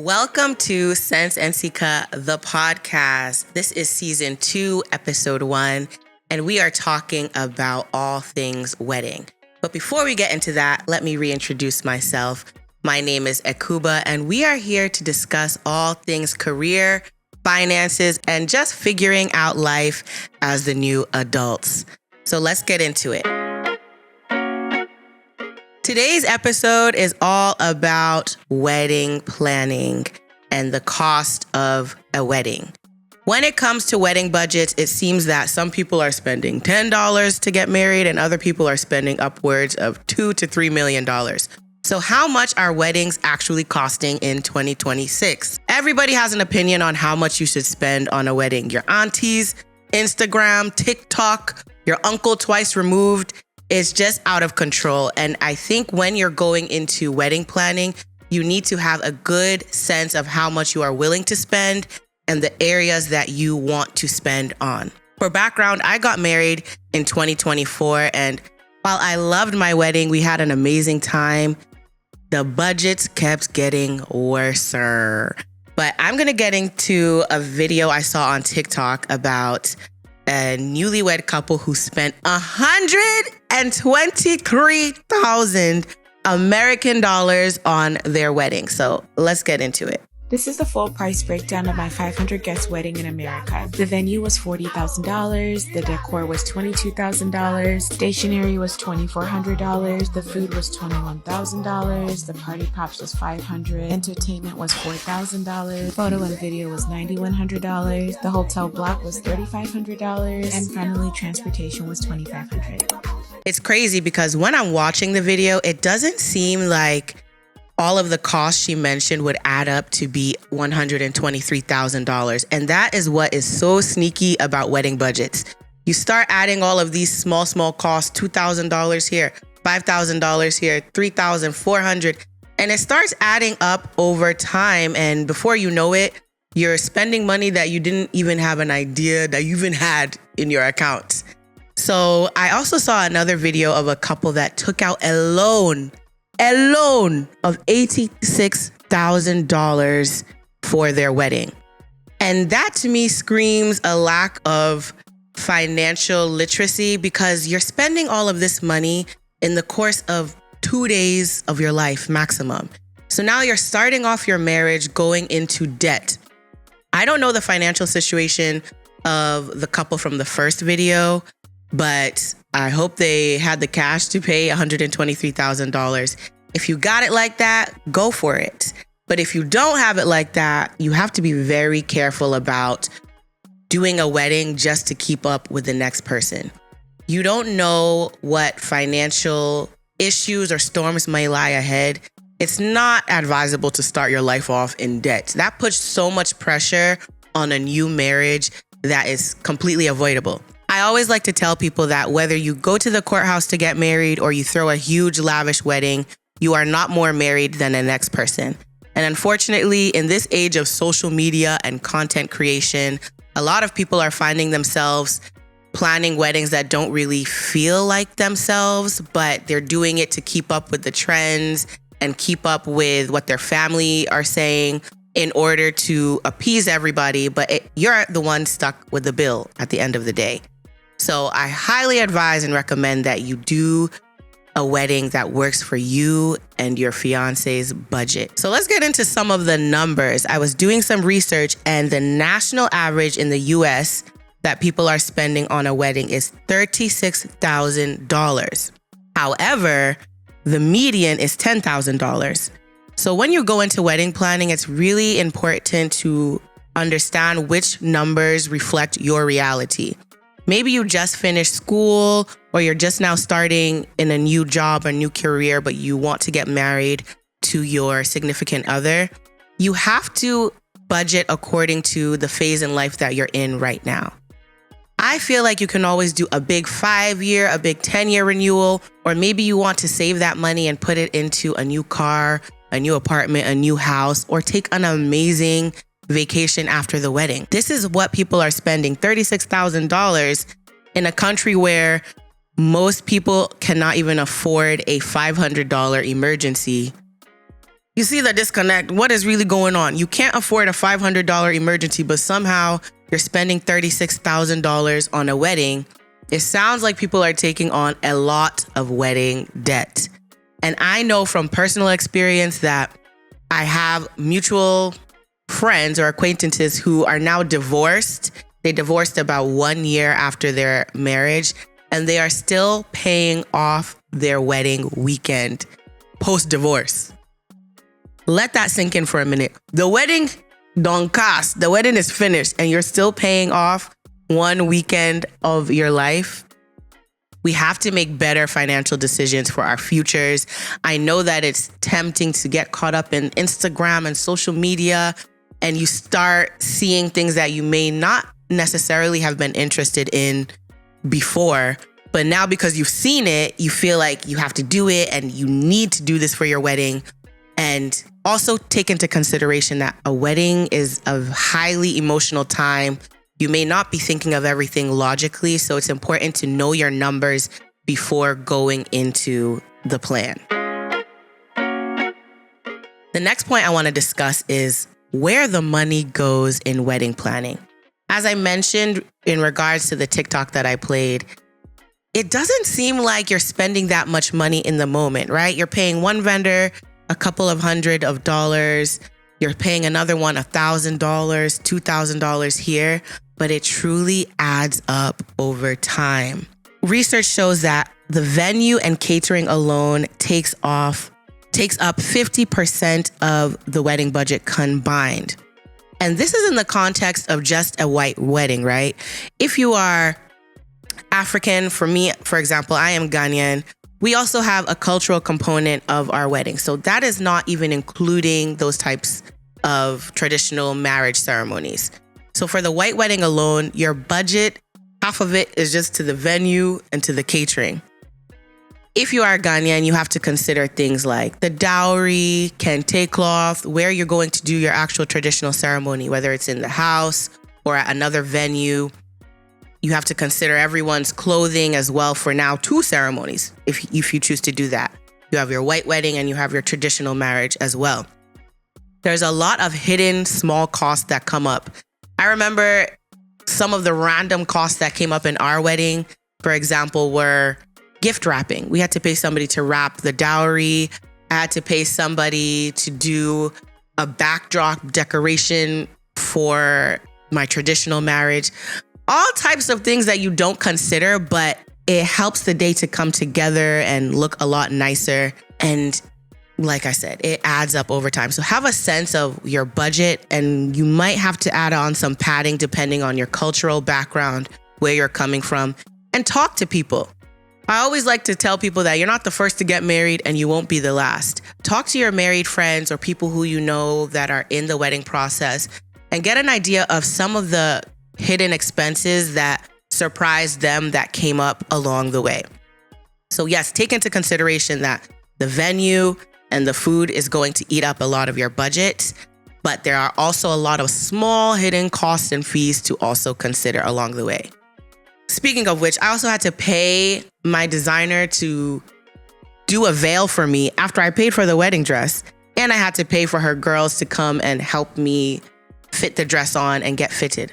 Welcome to Sense and Sika, the podcast. This is season 2, episode 1, and we are talking about all things wedding. But before we get into that, let me reintroduce myself. My name is Ekuba, and we are here to discuss all things career, finances, and just figuring out life as the new adults. So let's get into it. Today's episode is all about wedding planning and the cost of a wedding. When it comes to wedding budgets, it seems that some people are spending $10 to get married and other people are spending upwards of $2 to $3 million. So how much are weddings actually costing in 2026? Everybody has an opinion on how much you should spend on a wedding. Your aunties, Instagram, TikTok, your uncle twice removed. It's just out of control. And I think when you're going into wedding planning, you need to have a good sense of how much you are willing to spend and the areas that you want to spend on. For background, I got married in 2024. And while I loved my wedding, we had an amazing time. The budgets kept getting worse. But I'm going to get into a video I saw on TikTok about a newlywed couple who spent $123,000 American dollars on their wedding. So let's get into it. This is the full price breakdown of my 500 guest wedding in America. The venue was $40,000, the decor was $22,000, stationery was $2,400, the food was $21,000, the party props was $500, entertainment was $4,000, photo and video was $9,100, the hotel block was $3,500, and finally transportation was $2,500. It's crazy because when I'm watching the video, it doesn't seem like all of the costs she mentioned would add up to be $123,000. And that is what is so sneaky about wedding budgets. You start adding all of these small costs, $2,000 here, $5,000 here, $3,400, and it starts adding up over time. And before you know it, you're spending money that you didn't even have an idea that you even had in your account. So I also saw another video of a couple that took out a loan of $86,000 for their wedding. And that to me screams a lack of financial literacy because you're spending all of this money in the course of 2 days of your life maximum. So now you're starting off your marriage going into debt. I don't know the financial situation of the couple from the first video, but I hope they had the cash to pay $123,000. If you got it like that, go for it. But if you don't have it like that, you have to be very careful about doing a wedding just to keep up with the next person. You don't know what financial issues or storms may lie ahead. It's not advisable to start your life off in debt. That puts so much pressure on a new marriage that is completely avoidable. I always like to tell people that whether you go to the courthouse to get married or you throw a huge lavish wedding, you are not more married than the next person. And unfortunately, in this age of social media and content creation, a lot of people are finding themselves planning weddings that don't really feel like themselves, but they're doing it to keep up with the trends and keep up with what their family are saying in order to appease everybody. But you're the one stuck with the bill at the end of the day. So I highly advise and recommend that you do a wedding that works for you and your fiance's budget. So let's get into some of the numbers. I was doing some research and the national average in the US that people are spending on a wedding is $36,000. However, the median is $10,000. So when you go into wedding planning, it's really important to understand which numbers reflect your reality. Maybe you just finished school or you're just now starting in a new job, a new career, but you want to get married to your significant other. You have to budget according to the phase in life that you're in right now. I feel like you can always do a big 5-year, a big 10-year renewal, or maybe you want to save that money and put it into a new car, a new apartment, a new house, or take an amazing vacation after the wedding. This is what people are spending, $36,000 in a country where most people cannot even afford a $500 emergency You see the disconnect. What is really going on? You can't afford a $500 emergency, but somehow you're spending $36,000 on a wedding. It sounds like people are taking on a lot of wedding debt. And I know from personal experience that I have mutual friends or acquaintances who are now divorced. They divorced about 1 year after their marriage, and they are still paying off their wedding weekend post-divorce. Let that sink in for a minute. The wedding don't cost. The wedding is finished and you're still paying off one weekend of your life. We have to make better financial decisions for our futures. I know that it's tempting to get caught up in Instagram and social media, and you start seeing things that you may not necessarily have been interested in before. But now because you've seen it, you feel like you have to do it and you need to do this for your wedding. And also take into consideration that a wedding is a highly emotional time. You may not be thinking of everything logically, so it's important to know your numbers before going into the plan. The next point I want to discuss is where the money goes in wedding planning. As I mentioned in regards to the TikTok that I played, it doesn't seem like you're spending that much money in the moment, right? You're paying one vendor a couple of $100s. You're paying another one $1,000, $2,000 here, but it truly adds up over time. Research shows that the venue and catering alone takes up 50% of the wedding budget combined. And this is in the context of just a white wedding, right? If you are African, for me, for example, I am Ghanaian. We also have a cultural component of our wedding. So that is not even including those types of traditional marriage ceremonies. So for the white wedding alone, your budget, half of it is just to the venue and to the catering. If you are Ghanaian, you have to consider things like the dowry, kente cloth, where you're going to do your actual traditional ceremony, whether it's in the house or at another venue. You have to consider everyone's clothing as well for now 2 ceremonies, if you choose to do that. You have your white wedding and you have your traditional marriage as well. There's a lot of hidden small costs that come up. I remember some of the random costs that came up in our wedding, for example, were gift wrapping. We had to pay somebody to wrap the dowry. I had to pay somebody to do a backdrop decoration for my traditional marriage. All types of things that you don't consider, but it helps the day to come together and look a lot nicer. And like I said, it adds up over time. So have a sense of your budget, and you might have to add on some padding depending on your cultural background, where you're coming from, and talk to people. I always like to tell people that you're not the first to get married and you won't be the last. Talk to your married friends or people who you know that are in the wedding process and get an idea of some of the hidden expenses that surprised them that came up along the way. So yes, take into consideration that the venue and the food is going to eat up a lot of your budget, but there are also a lot of small hidden costs and fees to also consider along the way. Speaking of which, I also had to pay my designer to do a veil for me after I paid for the wedding dress, and I had to pay for her girls to come and help me fit the dress on and get fitted.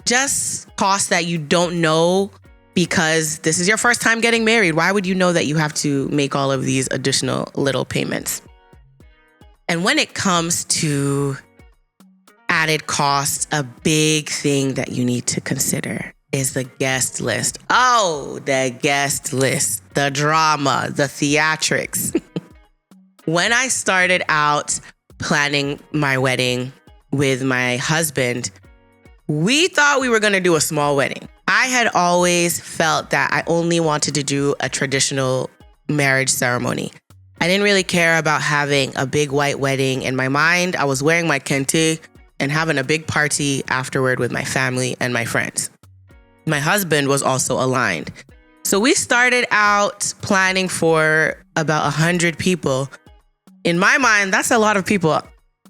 Just costs that you don't know because this is your first time getting married. Why would you know that you have to make all of these additional little payments? And when it comes to added costs, a big thing that you need to consider is the guest list. Oh, the guest list, the drama, the theatrics. When I started out planning my wedding with my husband, we thought we were going to do a small wedding. I had always felt that I only wanted to do a traditional marriage ceremony. I didn't really care about having a big white wedding. In my mind, I was wearing my kente and having a big party afterward with my family and my friends. My husband was also aligned. So we started out planning for about 100 people. In my mind, that's a lot of people.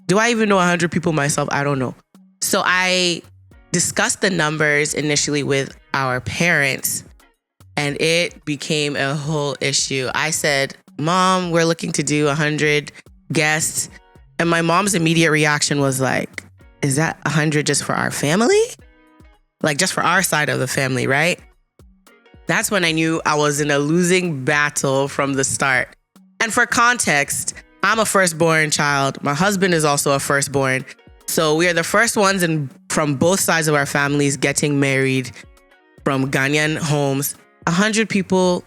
Do I even know 100 people myself? I don't know. So I discussed the numbers initially with our parents, and it became a whole issue. I said, Mom, we're looking to do 100 guests. And my mom's immediate reaction was like, is that 100 just for our family? Like just for our side of the family, right? That's when I knew I was in a losing battle from the start. And for context, I'm a firstborn child. My husband is also a firstborn. So we are the first ones from both sides of our families getting married from Ghanaian homes. 100 people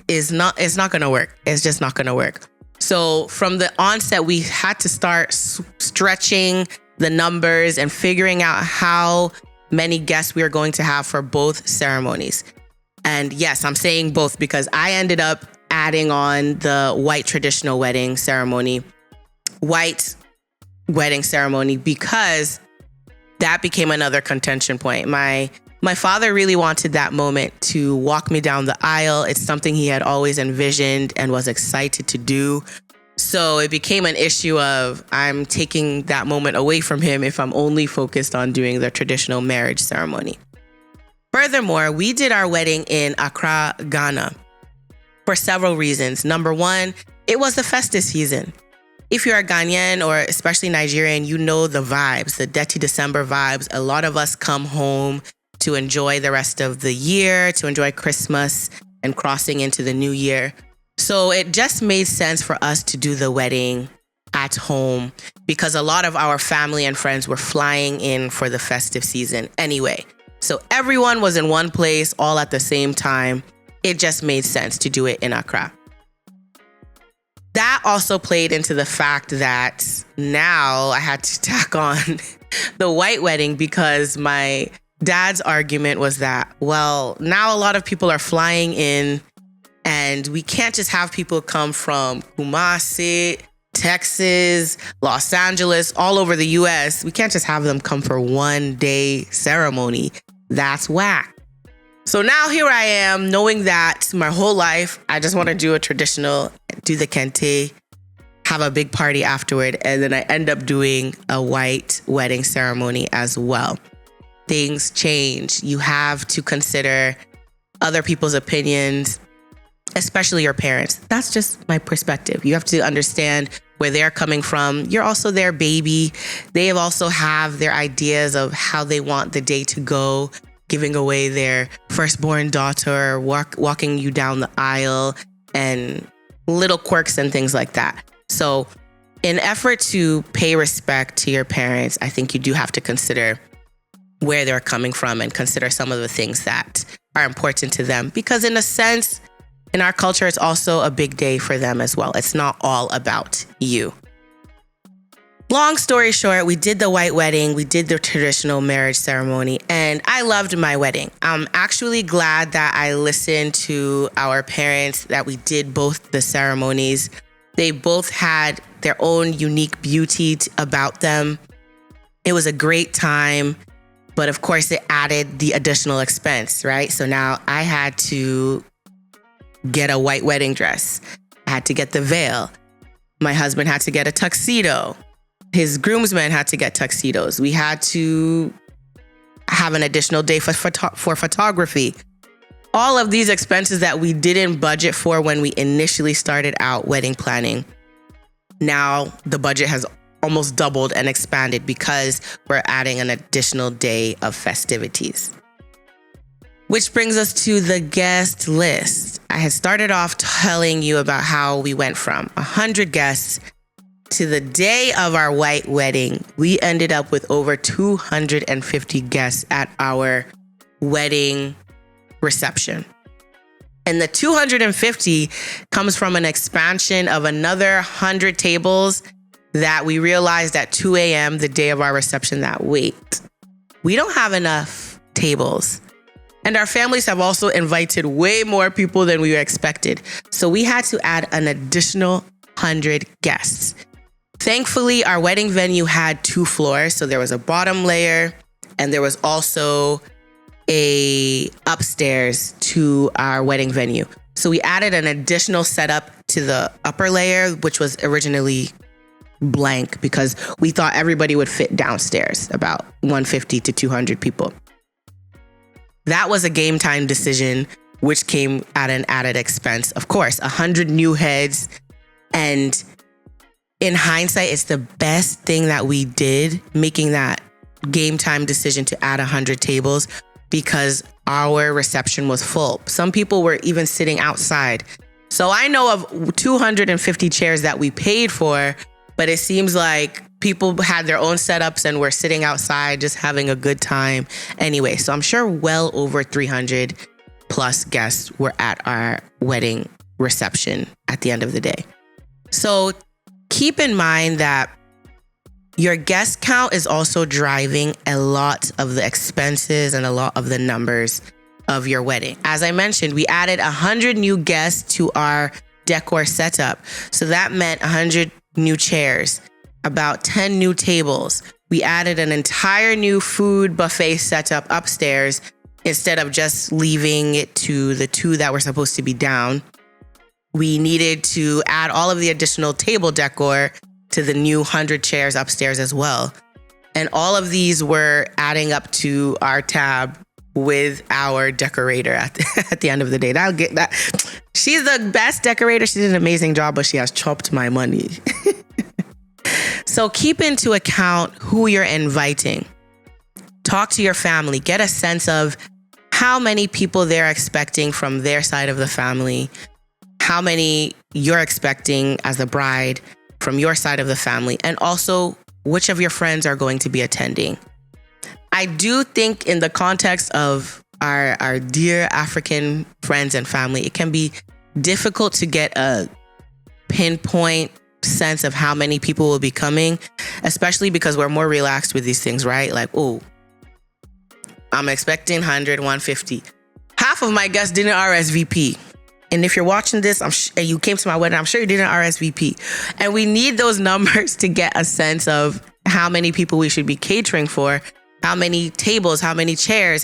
it's not going to work. It's just not going to work. So from the onset, we had to start stretching the numbers and figuring out how many guests we are going to have for both ceremonies. And yes, I'm saying both because I ended up adding on the white traditional wedding ceremony, because that became another contention point. My father really wanted that moment to walk me down the aisle. It's something he had always envisioned and was excited to do. So it became an issue of I'm taking that moment away from him if I'm only focused on doing the traditional marriage ceremony. Furthermore, we did our wedding in Accra, Ghana, for several reasons. Number one, it was the festive season. If you're a Ghanaian or especially Nigerian, you know the vibes, the Dirty December vibes. A lot of us come home to enjoy the rest of the year, to enjoy Christmas and crossing into the new year. So it just made sense for us to do the wedding at home because a lot of our family and friends were flying in for the festive season anyway. So everyone was in one place all at the same time. It just made sense to do it in Accra. That also played into the fact that now I had to tack on the white wedding because my dad's argument was that, well, now a lot of people are flying in and we can't just have people come from Kumasi, Texas, Los Angeles, all over the US. We can't just have them come for one day ceremony. That's whack. So now here I am knowing that my whole life, I just want to do a traditional, do the kente, have a big party afterward. And then I end up doing a white wedding ceremony as well. Things change. You have to consider other people's opinions, especially your parents. That's just my perspective. You have to understand where they're coming from. You're also their baby. They also have their ideas of how they want the day to go, giving away their firstborn daughter, walking you down the aisle, and little quirks and things like that. So in effort to pay respect to your parents, I think you do have to consider where they're coming from and consider some of the things that are important to them. Because in a sense, in our culture, it's also a big day for them as well. It's not all about you. Long story short, we did the white wedding, we did the traditional marriage ceremony, and I loved my wedding. I'm actually glad that I listened to our parents, that we did both the ceremonies. They both had their own unique beauty about them. It was a great time, but of course it added the additional expense, right? So now I had to get a white wedding dress. I had to get the veil. My husband had to get a tuxedo. His groomsmen had to get tuxedos. We had to have an additional day for photography. All of these expenses that we didn't budget for when we initially started out wedding planning. Now the budget has almost doubled and expanded because we're adding an additional day of festivities. Which brings us to the guest list. I had started off telling you about how we went from 100 guests to the day of our white wedding. We ended up with over 250 guests at our wedding reception. And the 250 comes from an expansion of another 100 tables that we realized at 2 a.m. the day of our reception that, wait, we don't have enough tables. And our families have also invited way more people than we expected. So we had to add an additional 100 guests. Thankfully, our wedding venue had 2 floors. So there was a bottom layer and there was also a upstairs to our wedding venue. So we added an additional setup to the upper layer, which was originally blank because we thought everybody would fit downstairs, about 150 to 200 people. That was a game time decision, which came at an added expense. Of course, 100 new heads and in hindsight, it's the best thing that we did, making that game time decision to add 100 tables, because our reception was full. Some people were even sitting outside. So I know of 250 chairs that we paid for, but it seems like people had their own setups and were sitting outside just having a good time anyway. So I'm sure well over 300 plus guests were at our wedding reception at the end of the day. So keep in mind that your guest count is also driving a lot of the expenses and a lot of the numbers of your wedding. As I mentioned, we added 100 new guests to our decor setup. So that meant 100 new chairs, about 10 new tables. We added an entire new food buffet setup upstairs instead of just leaving it to the 2 that were supposed to be down. We needed to add all of the additional table decor to the new 100 chairs upstairs as well. And all of these were adding up to our tab with our decorator at the end of the day. That'll get that. She's the best decorator. She did an amazing job, but she has chopped my money. So keep into account who you're inviting. Talk to your family. Get a sense of how many people they're expecting from their side of the family, how many you're expecting as the bride from your side of the family, and also which of your friends are going to be attending. I do think in the context of our dear African friends and family, it can be difficult to get a pinpoint sense of how many people will be coming, especially because we're more relaxed with these things, right? Like, oh, I'm expecting 100, 150. Half of my guests didn't RSVP. And if you're watching this and you came to my wedding, I'm sure you didn't RSVP. And we need those numbers to get a sense of how many people we should be catering for, how many tables, how many chairs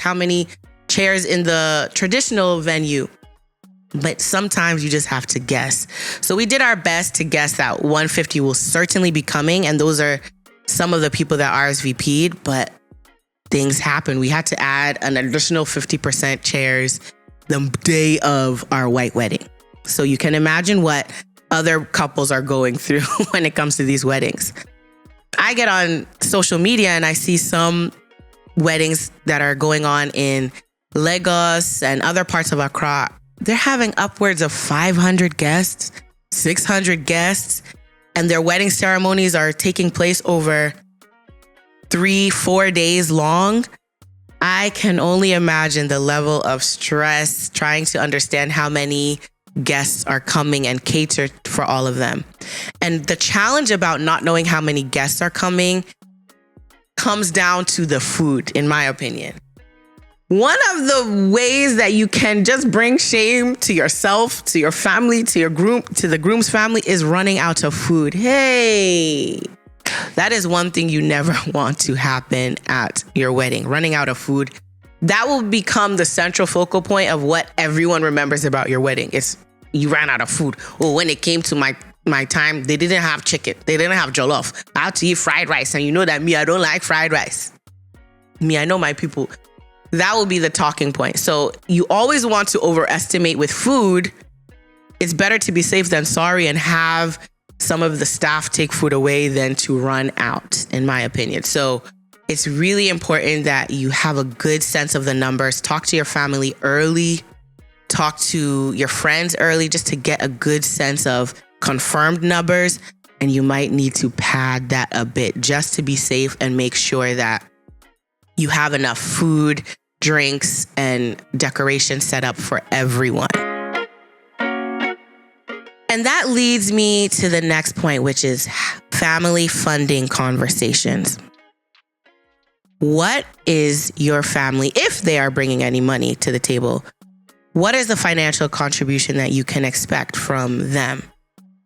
in the traditional venue. But sometimes you just have to guess. So we did our best to guess that 150 will certainly be coming. And those are some of the people that RSVP'd, but things happen. We had to add an additional 50% chairs the day of our white wedding. So you can imagine what other couples are going through when it comes to these weddings. I get on social media and I see some weddings that are going on in Lagos and other parts of Accra. They're having upwards of 500 guests, 600 guests, and their wedding ceremonies are taking place over 3-4 days long. I can only imagine the level of stress trying to understand how many guests are coming and cater for all of them. And the challenge about not knowing how many guests are coming comes down to the food, in my opinion. One of the ways that you can just bring shame to yourself, to your family, to the groom's family is running out of food. Hey, that is one thing you never want to happen at your wedding, running out of food. That will become the central focal point of what everyone remembers about your wedding. It's you ran out of food. Oh, when it came to my time, they didn't have chicken. They didn't have jollof. I had to eat fried rice. And you know that me, I don't like fried rice. Me, I know my people. That will be the talking point. So you always want to overestimate with food. It's better to be safe than sorry and have some of the staff take food away than to run out, in my opinion. So it's really important that you have a good sense of the numbers. Talk to your family early. Talk to your friends early just to get a good sense of confirmed numbers. And you might need to pad that a bit just to be safe and make sure that you have enough food, drinks, and decoration set up for everyone. And that leads me to the next point, which is family funding conversations. What is your family, if they are bringing any money to the table, what is the financial contribution that you can expect from them?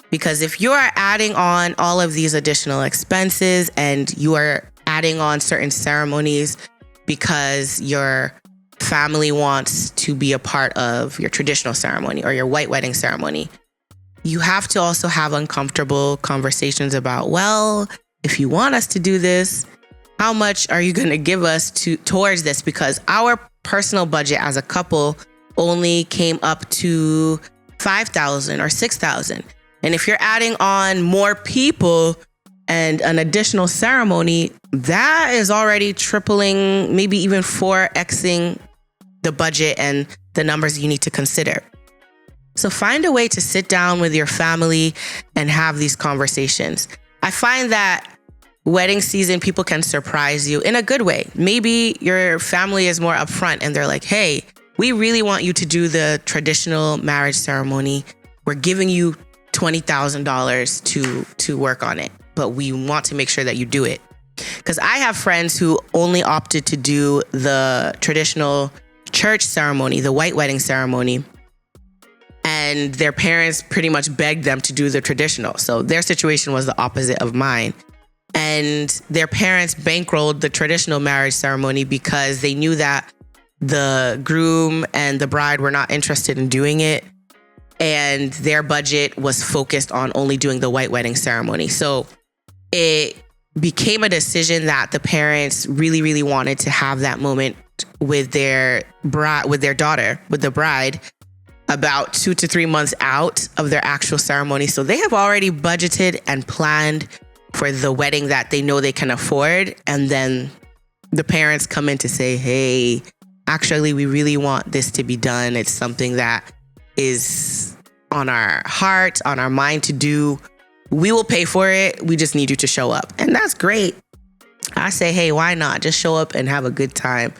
Because if you are adding on all of these additional expenses and you are adding on certain ceremonies because your family wants to be a part of your traditional ceremony or your white wedding ceremony, you have to also have uncomfortable conversations about, well, if you want us to do this, how much are you going to give us towards this? Because our personal budget as a couple only came up to $5,000 or $6,000. And if you're adding on more people and an additional ceremony, that is already tripling, maybe even 4xing the budget and the numbers you need to consider. So find a way to sit down with your family and have these conversations. I find that wedding season, people can surprise you in a good way. Maybe your family is more upfront and they're like, hey, we really want you to do the traditional marriage ceremony. We're giving you $20,000 to work on it, but we want to make sure that you do it. Because I have friends who only opted to do the traditional church ceremony, the white wedding ceremony, and their parents pretty much begged them to do the traditional. So their situation was the opposite of mine. And their parents bankrolled the traditional marriage ceremony because they knew that the groom and the bride were not interested in doing it. And their budget was focused on only doing the white wedding ceremony. So it became a decision that the parents really, really wanted to have that moment with their daughter, with the bride, about 2 to 3 months out of their actual ceremony. So they have already budgeted and planned for the wedding that they know they can afford. And then the parents come in to say, hey, actually, we really want this to be done. It's something that is on our heart, on our mind to do. We will pay for it. We just need you to show up. And that's great. I say, hey, why not? Just show up and have a good time.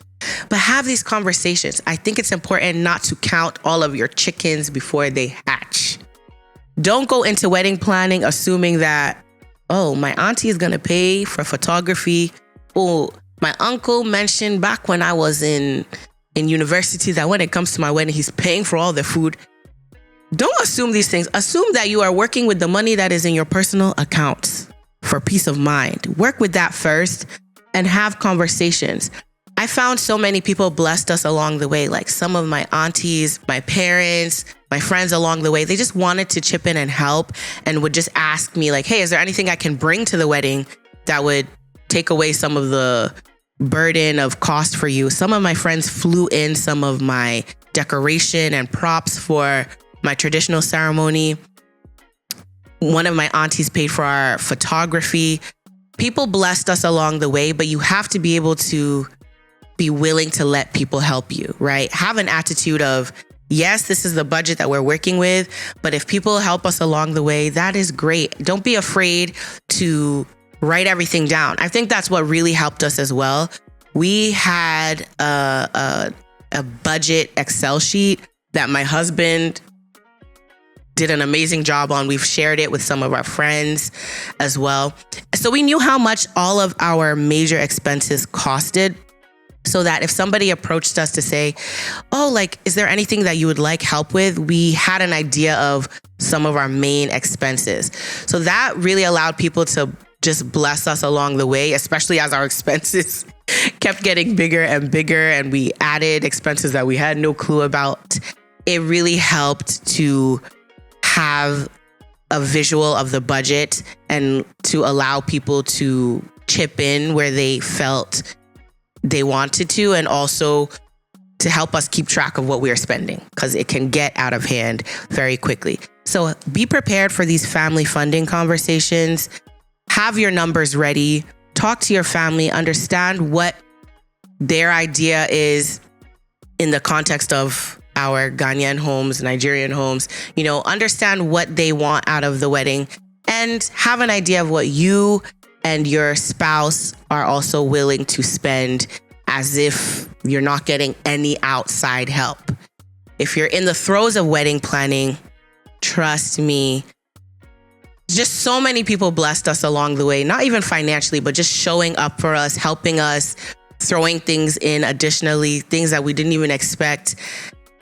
But have these conversations. I think it's important not to count all of your chickens before they hatch. Don't go into wedding planning assuming that, oh, my auntie is going to pay for photography. Oh, my uncle mentioned back when I was in university that when it comes to my wedding, he's paying for all the food. Don't assume these things. Assume that you are working with the money that is in your personal accounts for peace of mind. Work with that first and have conversations. I found so many people blessed us along the way, like some of my aunties, my parents, my friends along the way. They just wanted to chip in and help and would just ask me like, hey, is there anything I can bring to the wedding that would take away some of the burden of cost for you? Some of my friends flew in some of my decoration and props for my traditional ceremony. One of my aunties paid for our photography. People blessed us along the way, but you have to be able to be willing to let people help you, right? Have an attitude of, yes, this is the budget that we're working with, but if people help us along the way, that is great. Don't be afraid to write everything down. I think that's what really helped us as well. We had a budget Excel sheet that my husband did an amazing job on. We've shared it with some of our friends as well. So we knew how much all of our major expenses costed, so that if somebody approached us to say, oh, like, is there anything that you would like help with? We had an idea of some of our main expenses. So that really allowed people to just bless us along the way, especially as our expenses kept getting bigger and bigger and we added expenses that we had no clue about. It really helped to have a visual of the budget and to allow people to chip in where they felt they wanted to, and also to help us keep track of what we are spending, because it can get out of hand very quickly. So be prepared for these family funding conversations. Have your numbers ready. Talk to your family. Understand what their idea is in the context of our Ghanaian homes, Nigerian homes. You know, understand what they want out of the wedding and have an idea of what you and your spouse are also willing to spend, as if you're not getting any outside help. If you're in the throes of wedding planning, trust me, just so many people blessed us along the way, not even financially, but just showing up for us, helping us, throwing things in additionally, things that we didn't even expect.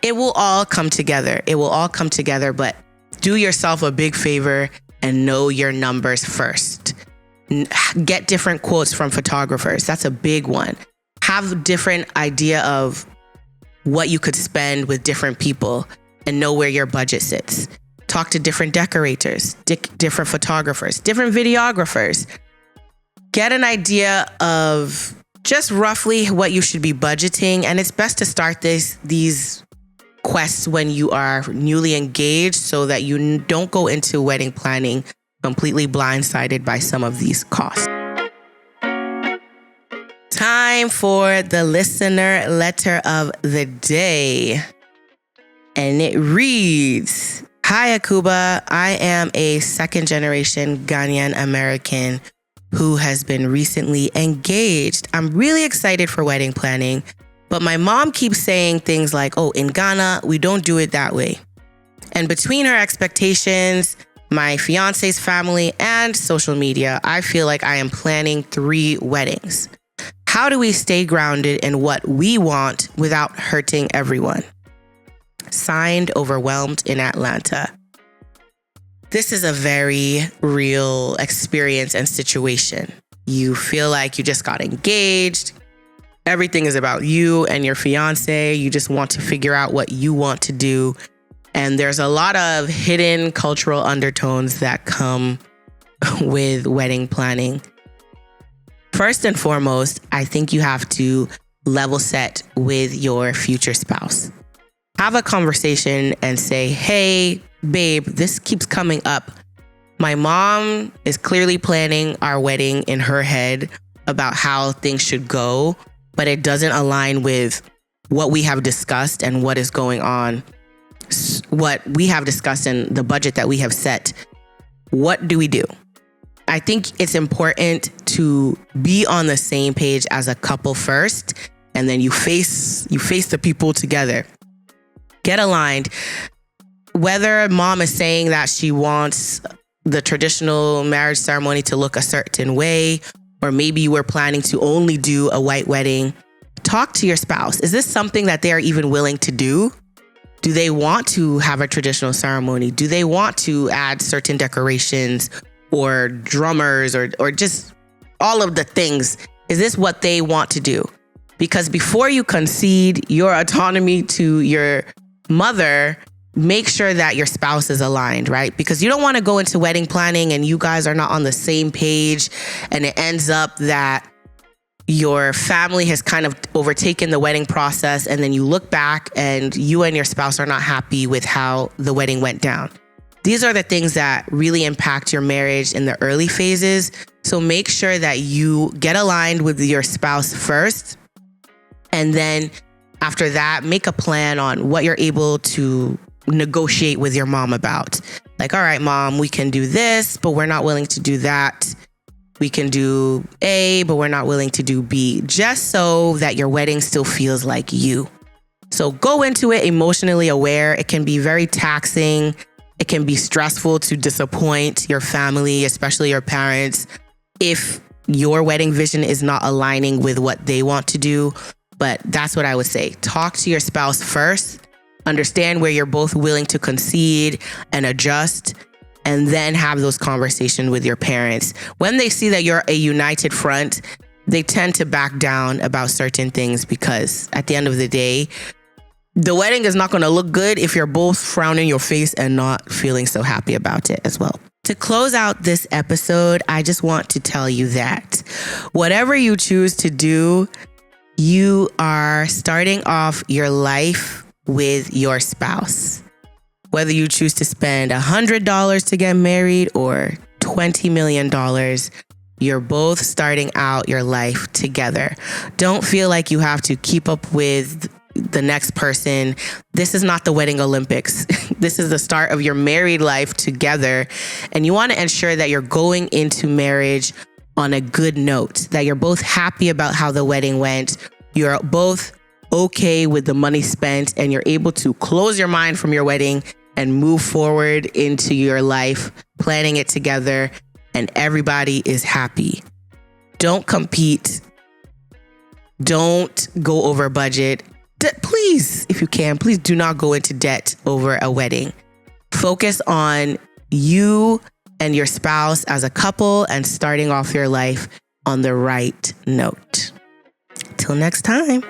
It will all come together. It will all come together, but do yourself a big favor and know your numbers first. Get different quotes from photographers. That's a big one. Have a different idea of what you could spend with different people and know where your budget sits. Talk to different decorators, different photographers, different videographers. Get an idea of just roughly what you should be budgeting. And it's best to start these quests when you are newly engaged so that you don't go into wedding planning completely blindsided by some of these costs. Time for the listener letter of the day. And it reads, "Hi, Akuba. I am a second-generation Ghanaian American who has been recently engaged. I'm really excited for wedding planning, but my mom keeps saying things like, oh, in Ghana, we don't do it that way. And between her expectations, my fiance's family, and social media, I feel like I am planning 3 weddings. How do we stay grounded in what we want without hurting everyone? Signed, Overwhelmed in Atlanta." This is a very real experience and situation. You feel like you just got engaged. Everything is about you and your fiance. You just want to figure out what you want to do. And there's a lot of hidden cultural undertones that come with wedding planning. First and foremost, I think you have to level set with your future spouse. Have a conversation and say, hey, babe, this keeps coming up. My mom is clearly planning our wedding in her head about how things should go, but it doesn't align with what we have discussed and what is going on, what we have discussed and the budget that we have set. What do we do? I think it's important to be on the same page as a couple first, and then you face the people together. Get aligned. Whether mom is saying that she wants the traditional marriage ceremony to look a certain way, or maybe you were planning to only do a white wedding, talk to your spouse. Is this something that they are even willing to do? Do they want to have a traditional ceremony? Do they want to add certain decorations or drummers or just all of the things? Is this what they want to do? Because before you concede your autonomy to your mother, make sure that your spouse is aligned, right? Because you don't want to go into wedding planning and you guys are not on the same page and it ends up that your family has kind of overtaken the wedding process and then you look back and you and your spouse are not happy with how the wedding went down. These are the things that really impact your marriage in the early phases. So make sure that you get aligned with your spouse first. And then after that, make a plan on what you're able to negotiate with your mom about. Like, all right, mom, we can do this, but we're not willing to do that. We can do A, but we're not willing to do B, just so that your wedding still feels like you. So go into it emotionally aware. It can be very taxing. It can be stressful to disappoint your family, especially your parents, if your wedding vision is not aligning with what they want to do. But that's what I would say. Talk to your spouse first, understand where you're both willing to concede and adjust, and then have those conversations with your parents. When they see that you're a united front, they tend to back down about certain things because at the end of the day, the wedding is not going to look good if you're both frowning your face and not feeling so happy about it as well. To close out this episode, I just want to tell you that whatever you choose to do, you are starting off your life with your spouse. Whether you choose to spend $100 to get married or $20 million, you're both starting out your life together. Don't feel like you have to keep up with the next person. This is not the wedding Olympics. This is the start of your married life together. And you want to ensure that you're going into marriage on a good note, that you're both happy about how the wedding went. You're both okay with the money spent and you're able to close your mind from your wedding and move forward into your life, planning it together, and everybody is happy. Don't compete. Don't go over budget. Please, if you can, please do not go into debt over a wedding. Focus on you and your spouse as a couple and starting off your life on the right note. Till next time.